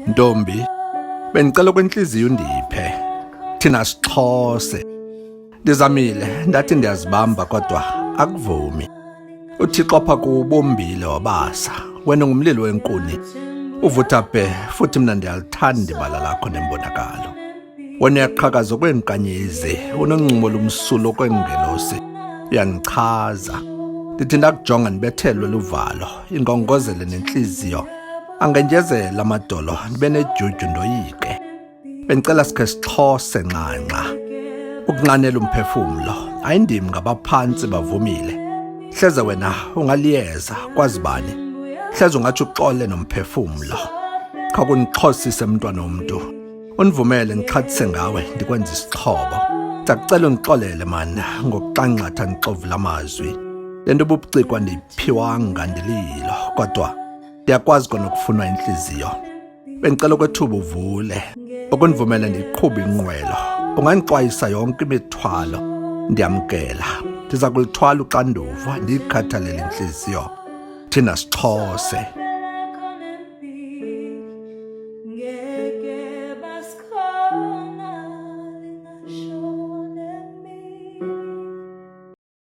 Ntombi, bengicela kwenhliziyo undiphe. Thina Xhosa. Ndizamile ndathi ndiyazibamba kodwa akuvumi. UThixo apha kubombile wabasa. Wena ngumlilo wenkuni. Uvutha bhe futhi mina ndiyalithanda ibala lakho nembonakalo. Wena uyaqhakaza kwenkanyezi, unoncumo lumsulo kwengelosi. Uyandichaza. Ndithi ndakujonga ndibethelwe luvalo, ingongozele nenhliziyo. Angenjezela amadolo, ndibe nejuju ndoyike. Bengicela sikhe Xhosa nqanqa. Ukunqanela umphefumlo, ayindimi ngabaphansi bavumile. Hleze wena ungaliyeza kwazi bani. Hleze ungathi uxole nomphefumlo. Khakundixhosise mntwana womuntu. Univumele ngixhathise ngawe ndikwenza isixhobo. Ndiyakucela undixolele man ngokuqanqatha ngixovula amazwi. Lento ubucikwa ndiphiwanga ndililo kodwa ndiyakwazi konokufunwa inhliziyo. Bengicela kwethuba uvule ukunivumela ndiqhube inqwelo. Ungandixwayisa yonke imithwalo ndiyamkela. Ndiza kulithwala uxanduva ndiyikhathalele inhliziyo. Thina Xhosa.